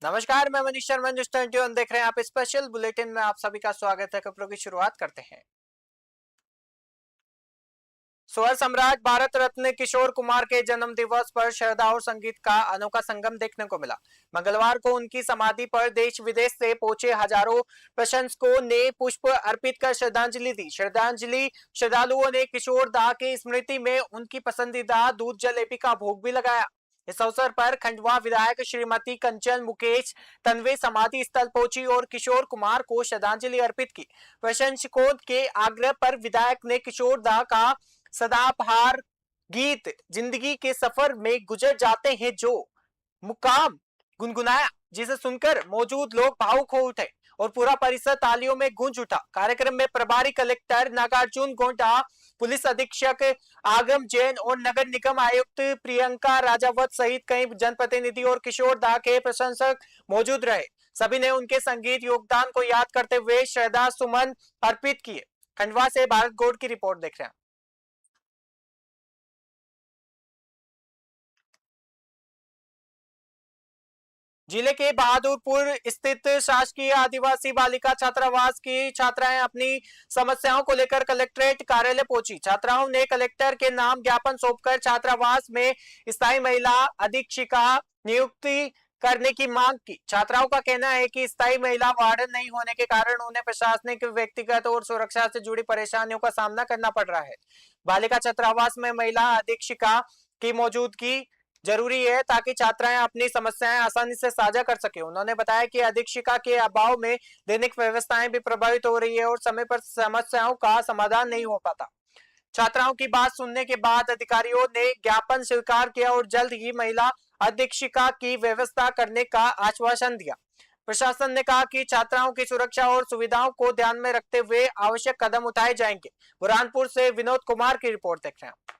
नमस्कार, मैं मनीष शर्मा, न्यूज़ 21 देख रहे हैं आप। स्पेशल बुलेटिन में आप सभी का स्वागत है। खबरों की शुरुआत करते हैं। स्वर सम्राट भारत रत्न किशोर कुमार के जन्म दिवस पर श्रद्धा और संगीत का अनोखा संगम देखने को मिला। मंगलवार को उनकी समाधि पर देश विदेश से पहुंचे हजारों प्रशंसकों ने पुष्प अर्पित कर श्रद्धांजलि दी। श्रद्धालुओं ने किशोर दा की स्मृति में उनकी पसंदीदा दूध जलेबी का भोग भी लगाया। इस अवसर पर खंडवा विधायक श्रीमती कंचन मुकेश तन्वे समाधि स्थल पहुंची और किशोर कुमार को श्रद्धांजलि अर्पित की। प्रशंसकों के आग्रह पर विधायक ने किशोर दा का सदाबहार गीत जिंदगी के सफर में गुजर जाते हैं जो मुकाम गुनगुनाया, जिसे सुनकर मौजूद लोग भावुक हो उठे और पूरा परिसर तालियों में गूंज उठा। कार्यक्रम में प्रभारी कलेक्टर नागार्जुन गोंडा, पुलिस अधीक्षक आगम जैन और नगर निगम आयुक्त प्रियंका राजावत सहित कई जनप्रतिनिधि और किशोर दा के प्रशंसक मौजूद रहे। सभी ने उनके संगीत योगदान को याद करते हुए श्रद्धा सुमन अर्पित किए। खंडवा से भारत गौड़ की रिपोर्ट देख रहे हैं। जिले के बहादुरपुर स्थित शासकीय आदिवासी बालिका छात्रावास की छात्राएं अपनी समस्याओं को लेकर कलेक्ट्रेट कार्यालय पहुंची। छात्राओं ने कलेक्टर के नाम ज्ञापन सौंपकर छात्रावास में स्थायी महिला अधीक्षिका नियुक्ति करने की मांग की। छात्राओं का कहना है कि स्थायी महिला वार्डन नहीं होने के कारण उन्हें प्रशासनिक, व्यक्तिगत और सुरक्षा से जुड़ी परेशानियों का सामना करना पड़ रहा है। बालिका छात्रावास में महिला अधीक्षिका की मौजूदगी जरूरी है ताकि छात्राएं अपनी समस्याएं आसानी से साझा कर सके। उन्होंने बताया कि अधीक्षिका के अभाव में दैनिक व्यवस्थाएं भी प्रभावित हो रही है और समय पर समस्याओं का समाधान नहीं हो पाता। छात्राओं की बात सुनने के बाद अधिकारियों ने ज्ञापन स्वीकार किया और जल्द ही महिला अधीक्षिका की व्यवस्था करने का आश्वासन दिया। प्रशासन ने कहा कि छात्राओं की सुरक्षा और सुविधाओं को ध्यान में रखते हुए आवश्यक कदम उठाए जाएंगे। बुरहानपुर से विनोद कुमार की रिपोर्ट देख रहे हैं।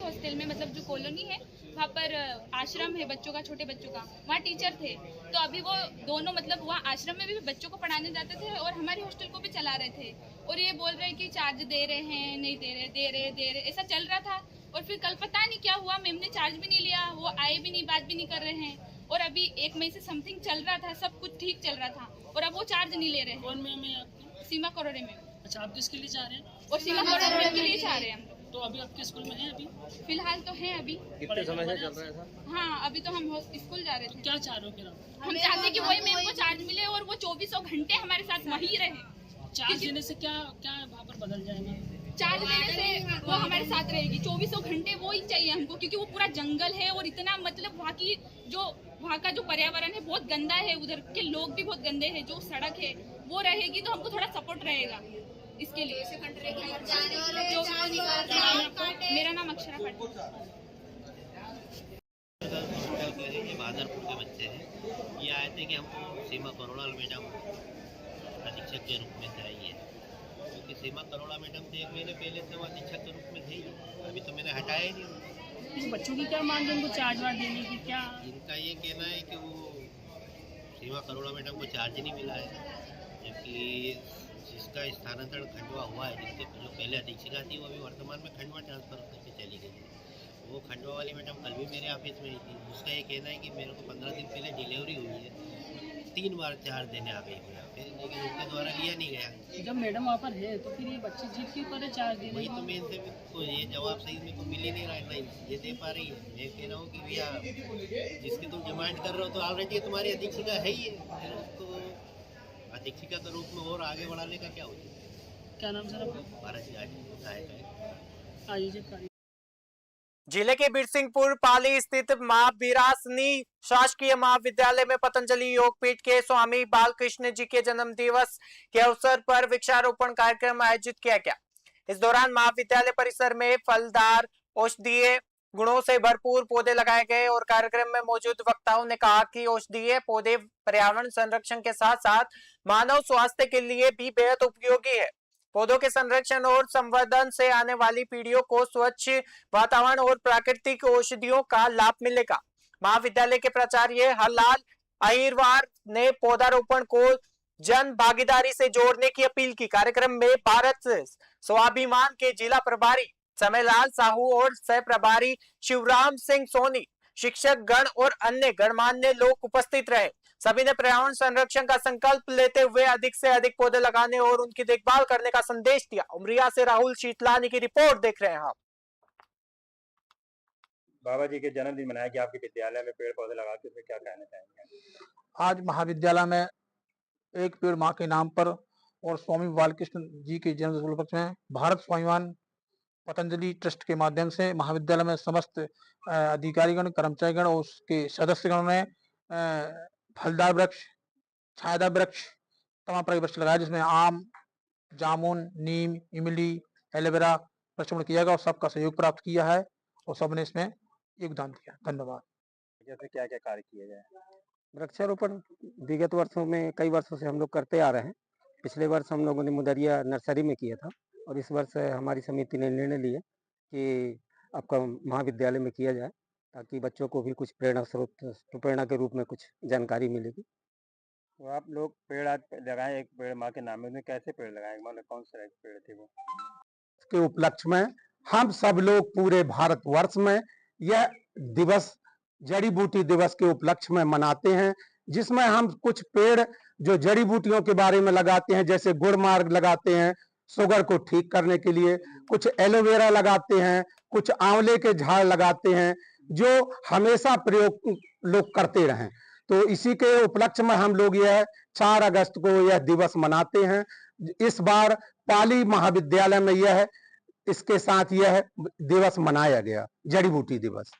हॉस्टल में मतलब जो कॉलोनी है वहाँ पर आश्रम है बच्चों का, छोटे बच्चों का, वहाँ टीचर थे। तो अभी वो दोनों मतलब वहाँ आश्रम में भी बच्चों को पढ़ाने जाते थे और हमारे हॉस्टल को भी चला रहे थे। और ये बोल रहे कि चार्ज दे रहे हैं, नहीं दे रहे ऐसा चल रहा था। और फिर कल पता नहीं क्या हुआ, मैम ने चार्ज भी नहीं लिया, वो आए भी नहीं, बात भी नहीं कर रहे हैं। और अभी 1 मई से समथिंग चल रहा था, सब कुछ ठीक चल रहा था और अब वो चार्ज नहीं ले रहे हैं। कौन मैम है आपकी? सीमा करोड़े में। अच्छा, आप किसके लिए जा रहे हैं? और सीमा करोड़े के लिए जा रहे हैं हम लोग। तो अभी आपके स्कूल में है? अभी फिलहाल तो है। अभी कितने समय से चल रहा है? हाँ, अभी तो हम स्कूल जा रहे थे। क्या चाह रहे हो फिर आप? हम चाहते कि वही मैम को चार्ज मिले और वो 24 घंटे हमारे साथ वही रहे। चार्ज देने से क्या क्या वहाँ पर बदल जाएगा? चार्ज देने से वो हमारे साथ रहेगी 24 घंटे, वो ही चाहिए हमको, क्योंकि वो पूरा जंगल है और इतना मतलब वहाँ का जो पर्यावरण है बहुत गंदा है, उधर के लोग भी बहुत गंदे हैं। जो सड़क है वो रहेगी तो हमको थोड़ा सपोर्ट रहेगा इसके लिए। मेरा नाम अक्षरा पाटिल। ये बहादुरपुर के बच्चे हैं। ये आए थे कि हमको सीमा करोड़ा मैडम अधीक्षक के रूप में चाहिए, क्योंकि सीमा करोड़ा मैडम थे 1 महीने पहले से वो अधीक्षक के रूप में थे। अभी तो मैंने हटाया ही नहीं। बच्चों की क्या मांग है, उनको चार्ज वार्ज देने की? क्या इनका ये कहना है कि वो सीमा करोड़ा मैडम को चार्ज नहीं मिला है, जबकि जिसका स्थानांतरण खंडवा हुआ है, जिसके जो पहले अधीक्षिका थी वो भी वर्तमान में खंडवा ट्रांसफर करके चली गई है। वो खंडवा वाली मैडम कल भी मेरे ऑफिस में ही थी। उसका ये कहना है कि मेरे को 15 दिन पहले डिलीवरी हुई है, 3 बार चार्ज देने आ गई हुई फिर, लेकिन उनके द्वारा लिया नहीं गया। जब मैडम वहाँ पर है तो फिर ये बच्चे जीत क्यों करे चार्ज देने? वही तो मैं इनसे को ये जवाब सही मेरे को मिल ही नहीं रहा है, नहीं ये दे पा रही है। मैं कह रहा हूँ कि भैया जिसकी तुम डिमांड कर रहे हो तो ऑलरेडी तुम्हारी अधीक्षिका है ही है, फिर उसको अधीक्षिका के रूप में और आगे बढ़ाने का क्या होता है? क्या नाम सर आपका? भारत सहायक आयोजक। जिले के बिरसिंहपुर पाली स्थित मां बिरासनी शासकीय महाविद्यालय में पतंजलि योग पीठ के स्वामी बालकृष्ण जी के जन्म दिवस के अवसर पर वृक्षारोपण कार्यक्रम आयोजित किया गया। इस दौरान महाविद्यालय परिसर में फलदार, औषधीय गुणों से भरपूर पौधे लगाए गए और कार्यक्रम में मौजूद वक्ताओं ने कहा कि औषधीय पौधे पर्यावरण संरक्षण के साथ साथ मानव स्वास्थ्य के लिए भी बेहद उपयोगी है। पौधों के संरक्षण और संवर्धन से आने वाली पीढ़ियों को स्वच्छ वातावरण और प्राकृतिक औषधियों का लाभ मिलेगा। महाविद्यालय के प्राचार्य हरलाल अहिरवार ने पौधारोपण को जन भागीदारी से जोड़ने की अपील की। कार्यक्रम में भारत स्वाभिमान के जिला प्रभारी समयलाल साहू और सह प्रभारी शिवराम सिंह सोनी, शिक्षक गण और अन्य गणमान्य लोग उपस्थित रहे। सभी ने पर्यावरण संरक्षण का संकल्प लेते हुए अधिक से अधिक पौधे लगाने और उनकी देखभाल करने का संदेश दिया। उमरिया से राहुल शीतलानी की रिपोर्ट देख रहे हैं आप। बाबा जी के जन्मदिन मनाया गया आपके विद्यालय में, पेड़ पौधे लगा के, उसमें क्या कहना चाहेंगे? आज महाविद्यालय में एक पेड़ माँ के नाम पर और स्वामी बालकृष्ण जी के जन्म उपलक्ष्य में भारत स्वाभिमान पतंजलि ट्रस्ट के माध्यम से महाविद्यालय में समस्त अधिकारीगण, कर्मचारीगण और उसके सदस्यगण ने फलदार वृक्ष, छायादार वृक्ष, तमाम प्रकार के वृक्ष लगाए, जिसमें आम, जामुन, नीम, इमली, एलोवेरा वृक्षारोपण किया गया और सबका सहयोग प्राप्त किया है और सबने इसमें योगदान दिया। धन्यवाद। जैसे क्या क्या कार्य किए गए? वृक्षारोपण विगत वर्षों में कई वर्षों से हम लोग करते आ रहे हैं। पिछले वर्ष हम लोगों ने मुदरिया नर्सरी में किया था और इस वर्ष हमारी समिति ने निर्णय लिया कि आपका महाविद्यालय में किया जाए, ताकि बच्चों को भी कुछ प्रेरणा के रूप में कुछ जानकारी मिलेगी। तो आप लोग पेड़ आज लगाए, एक पेड़ माँ के नाम में, कैसे पेड़ लगाए, मतलब कौन से पेड़ थे वो? के उपलक्ष्य में हम सब लोग पूरे भारतवर्ष में यह दिवस जड़ी बूटी दिवस के उपलक्ष्य में मनाते हैं, जिसमें हम कुछ पेड़ जो जड़ी बूटियों के बारे में लगाते हैं, जैसे गुड़मार्ग लगाते हैं शुगर को ठीक करने के लिए, कुछ एलोवेरा लगाते हैं, कुछ आंवले के झाड़ लगाते हैं, जो हमेशा प्रयोग लोग करते रहें। तो इसी के उपलक्ष्य में हम लोग यह 4 अगस्त को यह दिवस मनाते हैं। इस बार पाली महाविद्यालय में यह इसके साथ यह दिवस मनाया गया, जड़ी बूटी दिवस।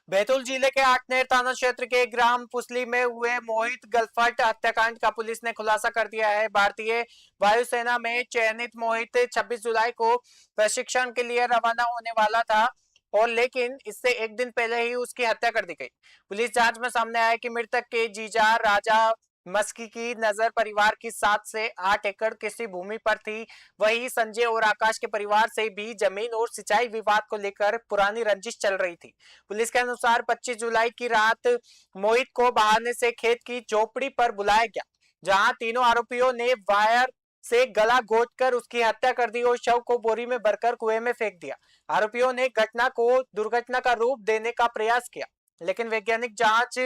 बैतूल जिले के आठनेर थाना क्षेत्र के ग्राम पुसली में हुए मोहित गलफट हत्याकांड का पुलिस ने खुलासा कर दिया है। भारतीय वायुसेना में चयनित मोहित 26 जुलाई को प्रशिक्षण के लिए रवाना होने वाला था और लेकिन इससे एक दिन पहले ही उसकी हत्या कर दी गई। पुलिस जांच में सामने आया कि मृतक के जीजा राजा मस्की की नजर परिवार की 7 से 8 एकड़ कृषि भूमि पर थी। वही संजय और आकाश के परिवार से भी जमीन और सिंचाई विवाद को लेकर पुरानी रंजिश चल रही थी। पुलिस के अनुसार 25 जुलाई की रात मोहित को बहाने से खेत की झोपड़ी पर बुलाया गया, जहां तीनों आरोपियों ने वायर से गला घोंटकर उसकी हत्या कर दी और शव को बोरी में भरकर कुएं में फेंक दिया। आरोपियों ने घटना को दुर्घटना का रूप देने का प्रयास किया, लेकिन वैज्ञानिक जांच,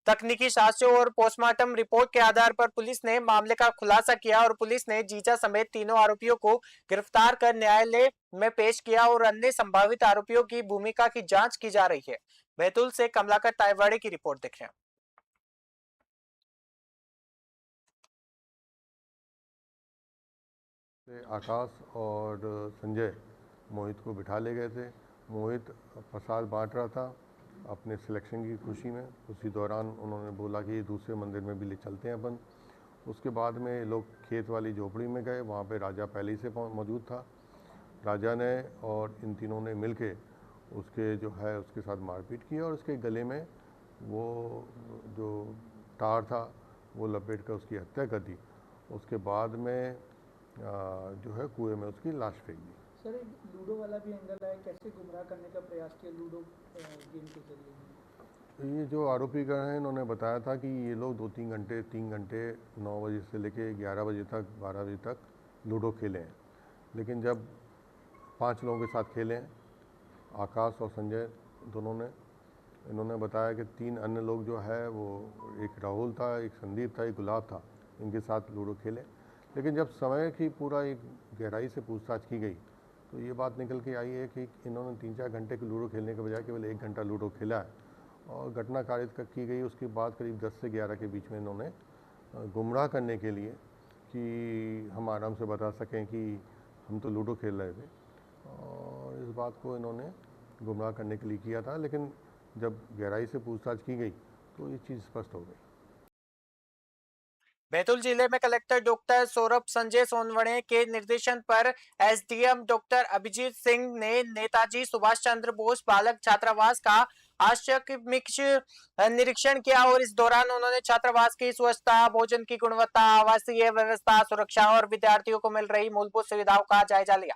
तकनीकी साक्ष्यों और पोस्टमार्टम रिपोर्ट के आधार पर पुलिस ने मामले का खुलासा किया और पुलिस ने जीजा समेत तीनों आरोपियों को गिरफ्तार कर न्यायालय में पेश किया और अन्य संभावित आरोपियों की भूमिका की जांच की जा रही है। बैतूल से कमलाकर तायवाड़े की रिपोर्ट देख रहे हैं। आकाश और संजय मोहित को बिठा ले गए थे। मोहित प्रसाद बांट रहा था अपने सिलेक्शन की खुशी में। उसी दौरान उन्होंने बोला कि दूसरे मंदिर में भी ले चलते हैं अपन। उसके बाद में लोग खेत वाली झोपड़ी में गए, वहाँ पे राजा पहले ही से मौजूद था। राजा ने और इन तीनों ने मिलके उसके जो है उसके साथ मारपीट की और उसके गले में वो जो तार था वो लपेट कर उसकी हत्या कर दी। उसके बाद में जो है कुएं में उसकी लाश फेंक दी। सर, लूडो वाला भी एंगल है, कैसे गुमराह करने का प्रयास किया लूडो गेम के जरिए? ये जो आरोपी गण हैं इन्होंने बताया था कि ये लोग 3 घंटे 9 बजे से लेके 11 बजे तक 12 बजे तक लूडो खेले हैं। लेकिन जब 5 लोगों के साथ खेले हैं, आकाश और संजय दोनों ने, इन्होंने बताया कि 3 अन्य लोग जो है वो एक राहुल था, एक संदीप था, एक गुलाब था, इनके साथ लूडो खेले। लेकिन जब समय की पूरा एक गहराई से पूछताछ की गई तो ये बात निकल के आई है कि इन्होंने 3-4 घंटे के लूडो खेलने के बजाय केवल 1 घंटा लूडो खेला है और घटना कारित की गई। उसके बाद करीब 10 से 11 के बीच में इन्होंने गुमराह करने के लिए कि हम आराम से बता सकें कि हम तो लूडो खेल रहे थे, और इस बात को इन्होंने गुमराह करने के लिए किया था। लेकिन जब गहराई से पूछताछ की गई तो ये चीज़ स्पष्ट हो गई। बैतूल जिले में कलेक्टर डॉक्टर सौरभ संजय सोनवणे के निर्देशन पर एसडीएम डॉक्टर अभिजीत सिंह ने नेताजी सुभाष चंद्र बोस बालक छात्रावास का आकस्मिक निरीक्षण किया और इस दौरान उन्होंने छात्रावास की स्वच्छता, भोजन की गुणवत्ता, आवासीय व्यवस्था, सुरक्षा और विद्यार्थियों को मिल रही मूलभूत सुविधाओं का जायजा लिया।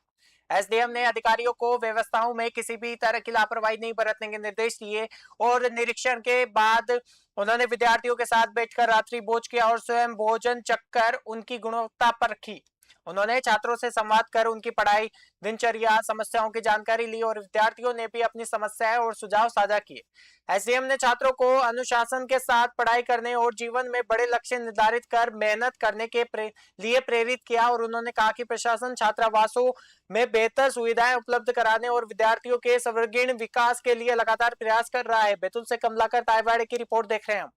एसडीएम ने अधिकारियों को व्यवस्थाओं में किसी भी तरह की लापरवाही नहीं बरतने के निर्देश दिए और निरीक्षण के बाद उन्होंने विद्यार्थियों के साथ बैठकर रात्रि भोज किया और स्वयं भोजन चखकर उनकी गुणवत्ता परखी। उन्होंने छात्रों से संवाद कर उनकी पढ़ाई, दिनचर्या, समस्याओं की जानकारी ली और विद्यार्थियों ने भी अपनी समस्याएं और सुझाव साझा किए। एसडीएम ने छात्रों को अनुशासन के साथ पढ़ाई करने और जीवन में बड़े लक्ष्य निर्धारित कर मेहनत करने के लिए प्रेरित किया और उन्होंने कहा कि प्रशासन छात्रावासों में बेहतर सुविधाएं उपलब्ध कराने और विद्यार्थियों के सर्वांगीण विकास के लिए लगातार प्रयास कर रहा है। बैतूल से कमलाकर तायवाड़े की रिपोर्ट देख रहे हैं हम।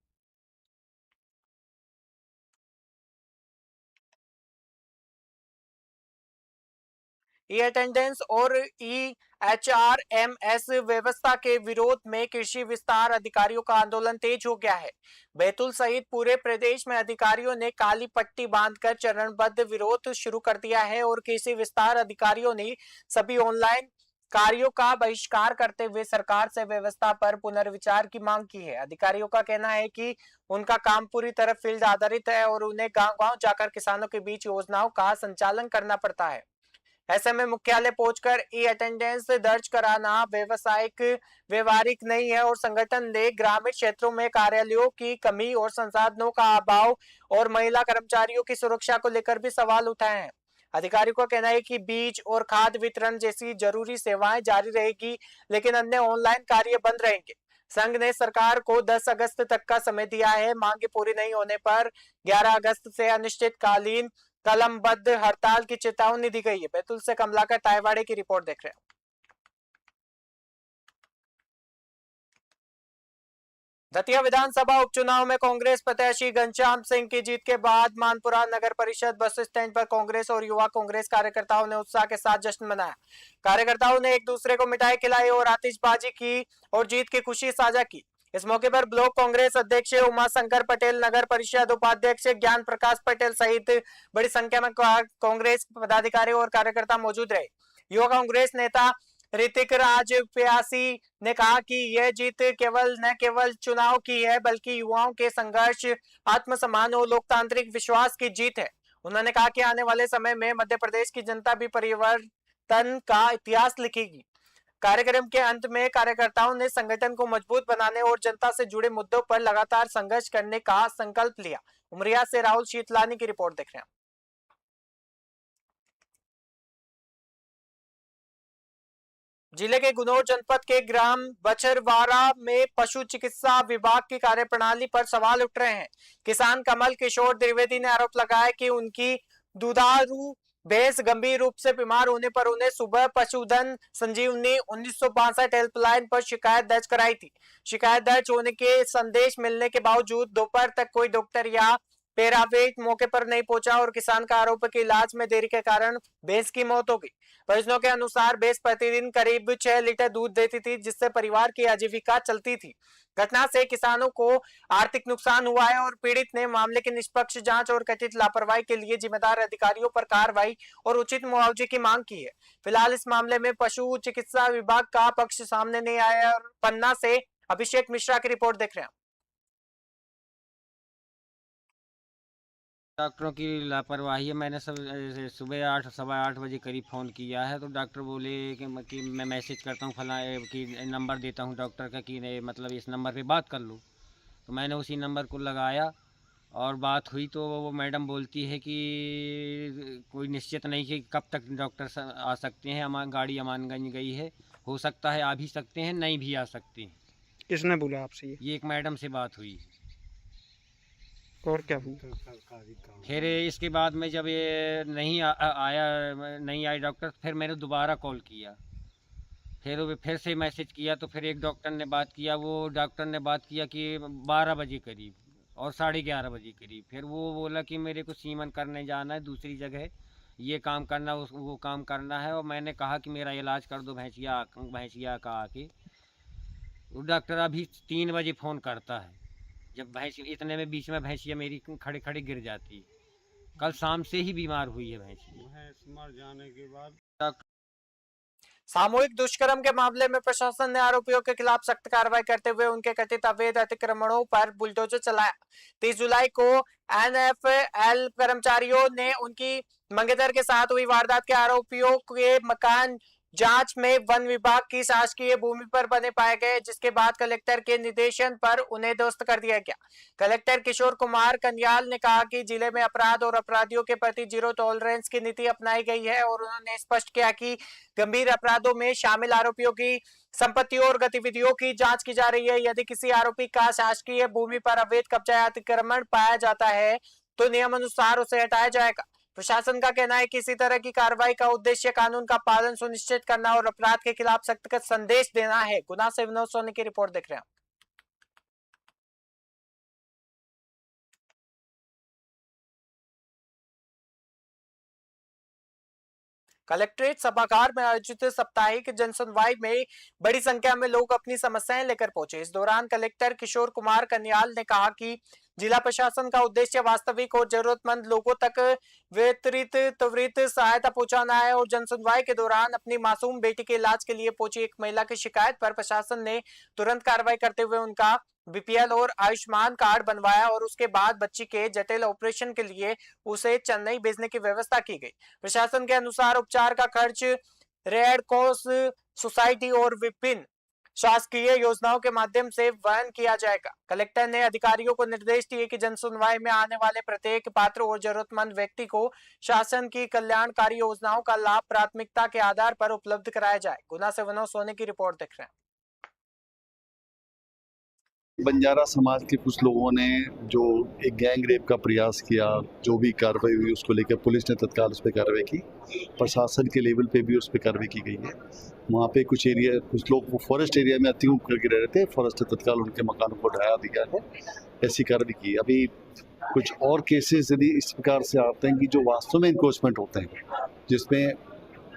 ई अटेंडेंस और EHRMS व्यवस्था के विरोध में कृषि विस्तार अधिकारियों का आंदोलन तेज हो गया है। बैतूल सहित पूरे प्रदेश में अधिकारियों ने काली पट्टी बांधकर चरणबद्ध विरोध शुरू कर दिया है और कृषि विस्तार अधिकारियों ने सभी ऑनलाइन कार्यों का बहिष्कार करते हुए सरकार से व्यवस्था पर पुनर्विचार की मांग की है। अधिकारियों का कहना है कि उनका काम पूरी तरह फील्ड आधारित है और उन्हें गांव-गांव जाकर किसानों के बीच योजनाओं का संचालन करना पड़ता है। ऐसे में मुख्यालय पहुंचकर ई अटेंडेंस दर्ज कराना व्यवहारिक नहीं है और संगठन ने ग्रामीण क्षेत्रों में कार्यालयों की कमी और संसाधनों का अभाव और महिला कर्मचारियों की सुरक्षा को लेकर भी सवाल उठाए हैं। अधिकारियों का कहना है कि बीज और खाद वितरण जैसी जरूरी सेवाएं जारी रहेगी, लेकिन अन्य ऑनलाइन कार्य बंद रहेंगे। संघ ने सरकार को 10 अगस्त तक का समय दिया है। मांगे पूरी नहीं होने पर 11 अगस्त से अनिश्चितकालीन कलमबद्ध हड़ताल की चेतावनी दी गई है। बैतूल से कमलाकर तायवाड़े की रिपोर्ट देख रहे हैं। दतिया विधानसभा उपचुनाव में कांग्रेस प्रत्याशी घनश्याम सिंह की जीत के बाद मानपुरा नगर परिषद बस स्टैंड पर कांग्रेस और युवा कांग्रेस कार्यकर्ताओं ने उत्साह के साथ जश्न मनाया। कार्यकर्ताओं ने एक दूसरे को मिठाई खिलाई और आतिशबाजी की और जीत की खुशी साझा की। इस मौके पर ब्लॉक कांग्रेस अध्यक्ष उमा शंकर पटेल, नगर परिषद उपाध्यक्ष ज्ञान प्रकाश पटेल सहित बड़ी संख्या में कांग्रेस पदाधिकारी और कार्यकर्ता मौजूद रहे। युवा कांग्रेस नेता ऋतिक राज प्यासी ने कहा कि यह जीत न केवल चुनाव की है, बल्कि युवाओं के संघर्ष, आत्मसम्मान और लोकतांत्रिक विश्वास की जीत है। उन्होंने कहा कि आने वाले समय में मध्य प्रदेश की जनता भी परिवर्तन का इतिहास लिखेगी। कार्यक्रम के अंत में कार्यकर्ताओं ने संगठन को मजबूत बनाने और जनता से जुड़े मुद्दों पर लगातार संघर्ष करने का संकल्प लिया। उमरिया से राहुल शीतलानी की रिपोर्ट देख रहे हैं। जिले के गुनौर जनपद के ग्राम बछरवाड़ा में पशु चिकित्सा विभाग की कार्यप्रणाली पर सवाल उठ रहे हैं। किसान कमल किशोर द्विवेदी ने आरोप लगाया कि उनकी दुधारू भैंस गंभीर रूप से बीमार होने पर उन्हें सुबह पशुधन संजीवनी 1962 हेल्पलाइन पर शिकायत दर्ज कराई थी। शिकायत दर्ज होने के संदेश मिलने के बावजूद दोपहर तक कोई डॉक्टर या पैरावेट मौके पर नहीं पहुंचा और किसान का आरोप है कि इलाज में देरी के कारण भैंस की मौत हो गई। परिजनों के अनुसार भैंस प्रतिदिन करीब 6 लीटर दूध देती थी, जिससे परिवार की आजीविका चलती थी। घटना से किसानों को आर्थिक नुकसान हुआ है और पीड़ित ने मामले की निष्पक्ष जांच और कथित लापरवाही के लिए जिम्मेदार अधिकारियों पर कार्रवाई और उचित मुआवजे की मांग की है। फिलहाल इस मामले में पशु चिकित्सा विभाग का पक्ष सामने नहीं आया और पन्ना से अभिषेक मिश्रा की रिपोर्ट देख रहे हैं। डॉक्टरों की लापरवाही है। मैंने सब सुबह 8 सवा 8 बजे करीब फ़ोन किया है तो डॉक्टर बोले कि मैं मैसेज करता हूँ फला कि नंबर देता हूँ डॉक्टर का कि मतलब इस नंबर पे बात कर लो। तो मैंने उसी नंबर को लगाया और बात हुई तो वो मैडम बोलती है कि कोई निश्चित नहीं कि कब तक डॉक्टर आ सकते हैं, गाड़ी अमानगंज गई है, हो सकता है आ भी सकते हैं, नहीं भी आ सकते हैं। किसने बोला आपसे ये एक मैडम से बात हुई। और क्या हुआ? फिर इसके बाद में जब ये नहीं आया डॉक्टर, फिर मैंने दोबारा कॉल किया, फिर से मैसेज किया तो फिर एक डॉक्टर ने बात किया। वो डॉक्टर ने बात किया कि 12 बजे करीब और 11:30 बजे करीब। फिर वो बोला कि मेरे को सीमन करने जाना है दूसरी जगह, ये काम करना वो काम करना है और मैंने कहा कि मेरा इलाज कर दो भैंसिया का आके। वो डॉक्टर अभी 3 बजे फ़ोन करता है, जब भैंस इतने में बीच में भैंसिया मेरी खड़े खड़े गिर जाती है। कल शाम से ही बीमार हुई है भैंसिया। भैंस मर जाने के बाद सामूहिक दुष्कर्म के मामले में प्रशासन ने आरोपियों के खिलाफ सख्त कार्रवाई करते हुए उनके कथित अवैध अतिक्रमणों पर बुलडोजर चलाया। 30 जुलाई को NFL कर्मचारियों ने उनकी मंगेतर के साथ हुई वारदात के आरोपियों के मकान जांच में वन विभाग की शासकीय भूमि पर बने पाए गए, जिसके बाद कलेक्टर के निर्देशन पर उन्हें ध्वस्त कर दिया गया। कलेक्टर किशोर कुमार कन्याल ने कहा कि जिले में अपराध और अपराधियों के प्रति जीरो टॉलरेंस की नीति अपनाई गई है और उन्होंने स्पष्ट किया कि गंभीर अपराधों में शामिल आरोपियों की संपत्तियों और गतिविधियों की जांच की जा रही है। यदि किसी आरोपी का शासकीय भूमि पर अवैध कब्जा या अतिक्रमण पाया जाता है तो नियम अनुसार उसे हटाया जाएगा। प्रशासन का कहना है कि इसी तरह की कार्रवाई का उद्देश्य कानून का पालन सुनिश्चित करना और अपराध के खिलाफ सख्त संदेश देना है। गुना से विनोद सोनी की रिपोर्ट देख रहे हैं। कलेक्ट्रेट सभागार में आयोजित साप्ताहिक जनसुनवाई में बड़ी संख्या में लोग अपनी समस्याएं लेकर पहुंचे। इस दौरान कलेक्टर किशोर कुमार कन्याल ने कहा कि जिला प्रशासन का उद्देश्य वास्तविक और जरूरतमंद लोगों तक त्वरित सहायता पहुंचाना है और जनसुनवाई के दौरान अपनी मासूम बेटी के इलाज के लिए पहुंची एक महिला की शिकायत पर प्रशासन ने तुरंत कार्रवाई करते हुए उनका बीपीएल और आयुष्मान कार्ड बनवाया और उसके बाद बच्ची के जटिल ऑपरेशन के लिए उसे चेन्नई भेजने की व्यवस्था की गई। प्रशासन के अनुसार उपचार का खर्च रेड क्रॉस सोसाइटी और विभिन्न शासकीय योजनाओं के माध्यम से वहन किया जाएगा। कलेक्टर ने अधिकारियों को निर्देश दिए कि जनसुनवाई में आने वाले प्रत्येक पात्र और जरूरतमंद व्यक्ति को शासन की कल्याणकारी योजनाओं का लाभ प्राथमिकता के आधार पर उपलब्ध कराया जाए। गुना से विनोद सोनी की रिपोर्ट देख रहे हैं। बंजारा समाज के कुछ लोगों ने जो एक गैंग रेप का प्रयास किया, जो भी कार्रवाई हुई उसको लेकर पुलिस ने तत्काल उस पर कार्रवाई की। प्रशासन के लेवल पे भी उस पर कार्रवाई की गई है। वहाँ पे कुछ लोग वो फॉरेस्ट एरिया में अतिक्रमण करके रह रहे थे, फॉरेस्ट ने तत्काल उनके मकानों को ढहा दिया है, ऐसी कार्रवाई की। अभी कुछ और केसेस यदि इस प्रकार से आते हैं कि जो वास्तव में इनक्रोचमेंट होते हैं, जिसमें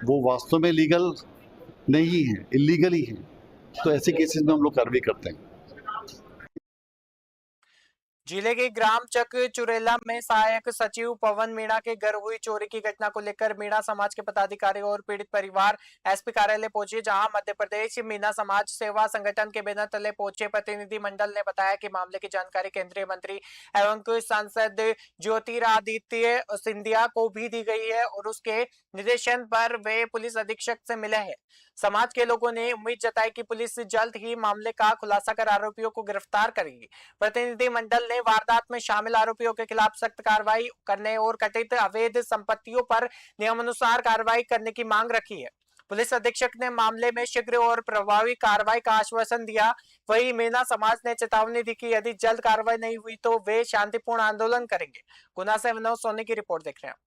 वो वास्तव में लीगल नहीं है, इलीगल ही है, तो ऐसे केसेस में हम लोग कार्रवाई करते हैं। जिले के ग्राम चक चुरेला में सहायक सचिव पवन मीणा के घर हुई चोरी की घटना को लेकर मीणा समाज के पदाधिकारी और पीड़ित परिवार एसपी कार्यालय पहुंचे, जहां मध्य प्रदेश मीणा समाज सेवा संगठन के बैनर तले पहुंचे प्रतिनिधि मंडल ने बताया कि मामले की जानकारी केंद्रीय मंत्री एवं सांसद ज्योतिरादित्य सिंधिया को भी दी गई है और उसके निर्देशन पर वे पुलिस अधीक्षक से मिले हैं। समाज के लोगों ने उम्मीद जताई कि पुलिस जल्द ही मामले का खुलासा कर आरोपियों को गिरफ्तार करेगी। प्रतिनिधि मंडल ने वारदात में शामिल आरोपियों के खिलाफ सख्त कार्रवाई करने और कथित अवैध संपत्तियों पर नियमानुसार कार्रवाई करने की मांग रखी है। पुलिस अधीक्षक ने मामले में शीघ्र और प्रभावी कार्रवाई का आश्वासन दिया। वहीं मीणा समाज ने चेतावनी दी कि यदि जल्द कार्रवाई नहीं हुई तो वे शांतिपूर्ण आंदोलन करेंगे। गुना से विनोद सोनी की रिपोर्ट देख रहे हैं।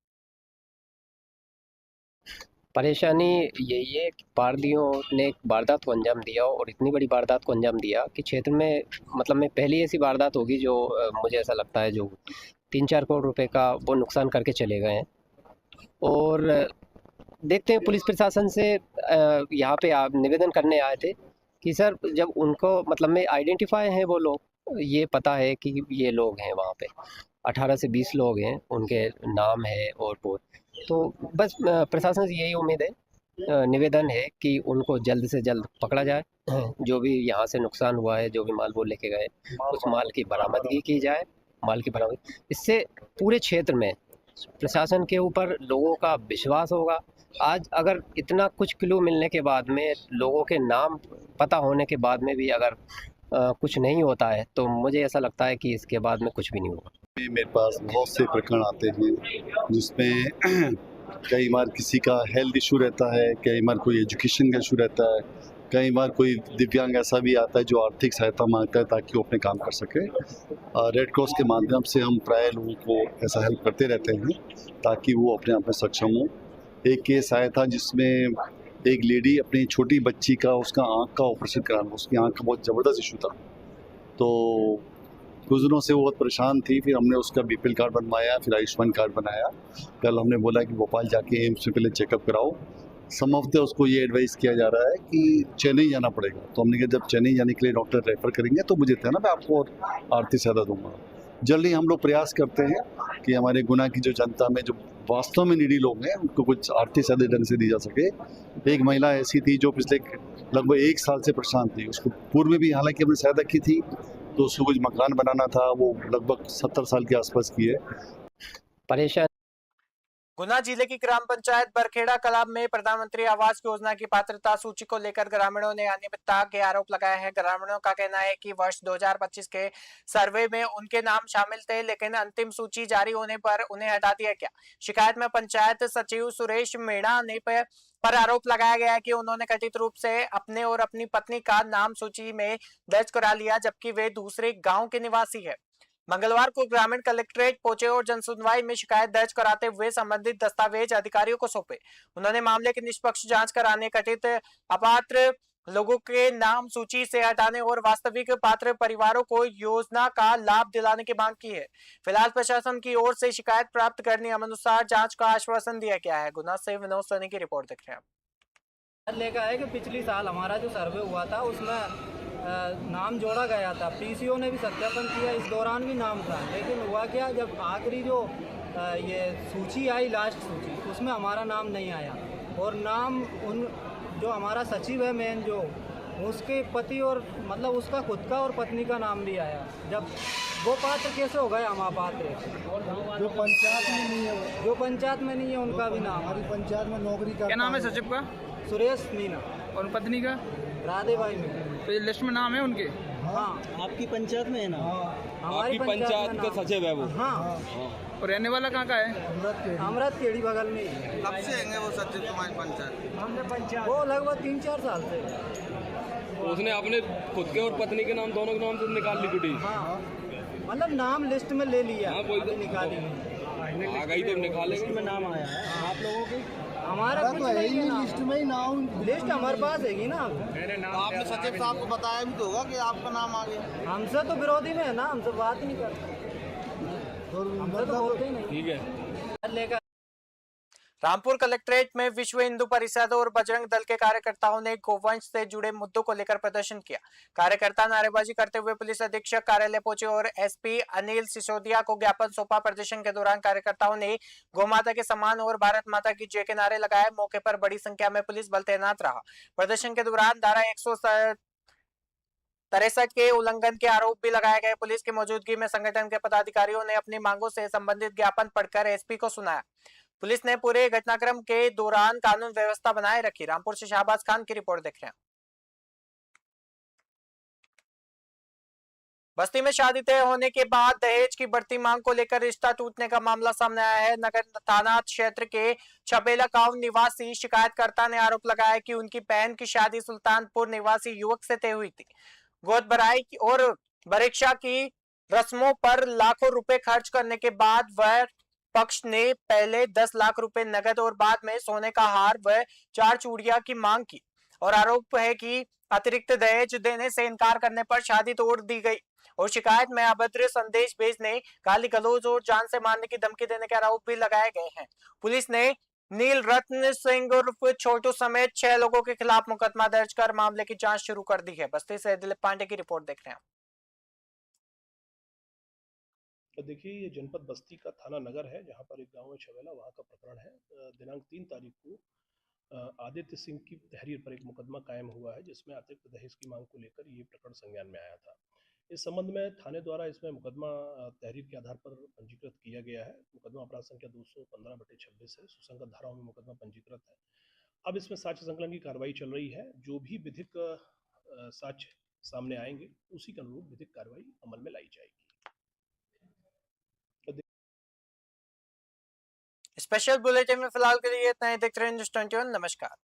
परेशानी यही है कि पारदियों ने एक वारदात को अंजाम दिया और इतनी बड़ी वारदात को अंजाम दिया कि क्षेत्र में मतलब में पहली ऐसी वारदात होगी जो मुझे ऐसा लगता है जो 3-4 करोड़ रुपए का वो नुकसान करके चले गए हैं। और देखते हैं पुलिस प्रशासन से यहाँ पे आप निवेदन करने आए थे कि सर जब उनको मतलब में आइडेंटिफाई हैं वो लोग, ये पता है कि ये लोग हैं वहाँ पे 18 से 20 लोग हैं, उनके नाम है और वो, तो बस प्रशासन से यही उम्मीद है, निवेदन है कि उनको जल्द से जल्द पकड़ा जाए। जो भी यहाँ से नुकसान हुआ है, जो भी माल वो लेके गए, उस माल की बरामदगी की जाए। माल की बरामदगी, इससे पूरे क्षेत्र में प्रशासन के ऊपर लोगों का विश्वास होगा। आज अगर इतना कुछ क्लू मिलने के बाद में, लोगों के नाम पता होने के बाद में भी अगर कुछ नहीं होता है तो मुझे ऐसा लगता है कि इसके बाद में कुछ भी नहीं होगा। मेरे पास बहुत से प्रकरण आते हैं जिसमें कई बार किसी का हेल्थ इशू रहता है, कई बार कोई एजुकेशन का इशू रहता है, कई बार कोई दिव्यांग ऐसा भी आता है जो आर्थिक सहायता मांगता है ताकि वो अपने काम कर सके। रेड क्रॉस के माध्यम से हम प्राय लोगों को ऐसा हेल्प करते रहते हैं ताकि वो अपने आप में सक्षम हो। एक केस आया था जिसमें एक लेडी अपनी छोटी बच्ची का, उसका आँख का ऑपरेशन कराना, उसकी आँख का बहुत ज़बरदस्त इशू था, तो कुछ दिनों से वो बहुत परेशान थी। फिर हमने उसका बीपीएल कार्ड बनवाया, फिर आयुष्मान कार्ड बनाया। कल हमने बोला कि भोपाल जाके एम्स में पहले चेकअप कराओ। सम हफ्ते उसको ये एडवाइस किया जा रहा है कि चेन्नई जाना पड़ेगा, तो हमने कहा जब चेन्नई जाने के लिए डॉक्टर रेफर करेंगे तो मुझे देना, मैं आपको और आर्थिक सहायता दूंगा। जल्दी हम लोग प्रयास करते हैं कि हमारे गुना की जो जनता में जो वास्तव में नीडी लोग हैं उनको कुछ आर्थिक सहायता ढंग से दी जा सके। एक महिला ऐसी थी जो पिछले लगभग 1 साल से परेशान थी, उसको पूर्व में भी हालांकि हमने सहायता की थी, तो उसको कुछ मकान बनाना था, वो लगभग 70 साल के आसपास की है। परेशान गुना जिले की ग्राम पंचायत बरखेड़ा कलाब में प्रधानमंत्री आवास योजना की पात्रता सूची को लेकर ग्रामीणों ने अनियमितता के आरोप लगाए हैं। ग्रामीणों का कहना है कि वर्ष 2025 के सर्वे में उनके नाम शामिल थे, लेकिन अंतिम सूची जारी होने पर उन्हें हटा दिया गया। शिकायत में पंचायत सचिव सुरेश मीणा ने पर आरोप लगाया गया है कि उन्होंने कथित रूप से अपने और अपनी पत्नी का नाम सूची में दर्ज करा लिया, जबकि वे दूसरे गांव के निवासी है। मंगलवार को ग्रामीण कलेक्ट्रेट पहुंचे और जनसुनवाई में शिकायत दर्ज कराते हुए संबंधित दस्तावेज अधिकारियों को सौंपे। उन्होंने मामले की निष्पक्ष जांच कराने, कथित अपात्र लोगों के नाम सूची से हटाने और वास्तविक पात्र परिवारों को योजना का लाभ दिलाने की मांग की है। फिलहाल प्रशासन की ओर से शिकायत प्राप्त कर नियमानुसार जांच का आश्वासन दिया गया है। गुना से विनोद सोनी की रिपोर्ट देख रहे हैं। लेकर है कि पिछली साल हमारा जो सर्वे हुआ था उसमें नाम जोड़ा गया था, पीसीओ ने भी सत्यापन किया, इस दौरान भी नाम था, लेकिन हुआ क्या, जब आखिरी जो ये सूची आई, लास्ट सूची, उसमें हमारा नाम नहीं आया और नाम उन जो हमारा सचिव है मेन, जो उसके पति और मतलब उसका खुद का और पत्नी का नाम भी आया। जब वो पात्र कैसे हो गए हम अपात्र? जो पंचायत में नहीं है, जो पंचायत में नहीं है उनका भी नाम। हमारी पंचायत में नौकरी का क्या नाम है सचिव का? सुरेश मीना। और पत्नी का? राधे भाई मीना। तो ये लिस्ट में नाम है उनके? हाँ, आपकी पंचायत में है ना? हमारी पंचायत का सचिव है वो। हाँ। और रहने वाला कहाँ का है? अमृत केड़ी बगल में ही। कब से हैं वो सचिव तुम्हारी पंचायत? वो लगभग 3-4 साल से। उसने अपने खुद के और पत्नी के नाम, दोनों के नाम से निकाल ली कुटी। हाँ, मतलब नाम लिस्ट में ले लिया। हाँ, कोई निकाली आ गई तो निकालेंगे। में नाम आया है आप लोगों के? हमारा तो है ही नहीं लिस्ट में ही नाम। लिस्ट हमारे पास है ना। आपने सचिव साहब को बताया भी तो होगा कि आपका नाम आ गया। हमसे तो विरोधी में है ना, हमसे बात ही नहीं करते, हमसे तो बोलते ही नहीं। ठीक है। लेकर रामपुर कलेक्ट्रेट में विश्व हिंदू परिषद और बजरंग दल के कार्यकर्ताओं ने गोवंश से जुड़े मुद्दों को लेकर प्रदर्शन किया। कार्यकर्ता नारेबाजी करते हुए पुलिस अधीक्षक कार्यालय पहुंचे और एसपी अनिल सिसोदिया को ज्ञापन सौंपा। प्रदर्शन के दौरान कार्यकर्ताओं ने गौ माता के सम्मान और भारत माता की जय के नारे लगाए। मौके पर बड़ी संख्या में पुलिस बल तैनात रहा। प्रदर्शन के दौरान धारा 163 के उल्लंघन के आरोप भी लगाए गए। पुलिस की मौजूदगी में संगठन के पदाधिकारियों ने अपनी मांगों से संबंधित ज्ञापन पढ़कर एसपी को सुनाया। पुलिस ने पूरे घटनाक्रम के दौरान कानून व्यवस्था बनाए रखी। रामपुर से शाहबाज खान की रिपोर्ट देख रहे हैं। बस्ती में शादी तय होने के बाद दहेज की बढ़ती मांग को लेकर रिश्ता टूटने का मामला सामने आया है। नगर थाना क्षेत्र के छबेला गांव निवासी शिकायतकर्ता ने आरोप लगाया कि उनकी बहन की शादी सुल्तानपुर निवासी युवक से तय हुई थी। गोद भराई और परीक्षा की रस्मों पर लाखों रुपए खर्च करने के बाद वह पक्ष ने पहले 10 लाख रुपए नकद और बाद में सोने का हार व 4 चूड़ियां की मांग की और आरोप है कि अतिरिक्त दहेज देने से इनकार करने पर शादी तोड़ दी गई और शिकायत में अभद्र संदेश भेजने, गाली गलौज और जान से मारने की धमकी देने के आरोप भी लगाए गए हैं। पुलिस ने नील रत्न सिंह उर्फ छोटू समेत 6 लोगों के खिलाफ मुकदमा दर्ज कर मामले की जांच शुरू कर दी है। बस्ती से दिलीप पांडे की रिपोर्ट देख रहे हैं। देखिए, ये जनपद बस्ती का थाना नगर है, जहाँ पर एक गांव है छबेला, वहाँ का प्रकरण है। दिनांक 3 तारीख को आदित्य सिंह की तहरीर पर एक मुकदमा कायम हुआ है, जिसमें अतिरिक्त दहेज की मांग को लेकर ये प्रकरण संज्ञान में आया था। इस संबंध में थाने द्वारा इसमें मुकदमा तहरीर के आधार पर पंजीकृत किया गया है। मुकदमा अपराध संख्या 215/26 है। सुसंगत धाराओं में मुकदमा पंजीकृत है। अब इसमें साक्ष्य संकलन की कार्रवाई चल रही है। जो भी विधिक साक्ष्य सामने आएंगे, उसी के अनुरूप विधिक कार्रवाई अमल में लाई जाएगी। स्पेशल बुलेटिन में फिलहाल के लिए इतना ही। देखते रहिए न्यूज़ 21। नमस्कार।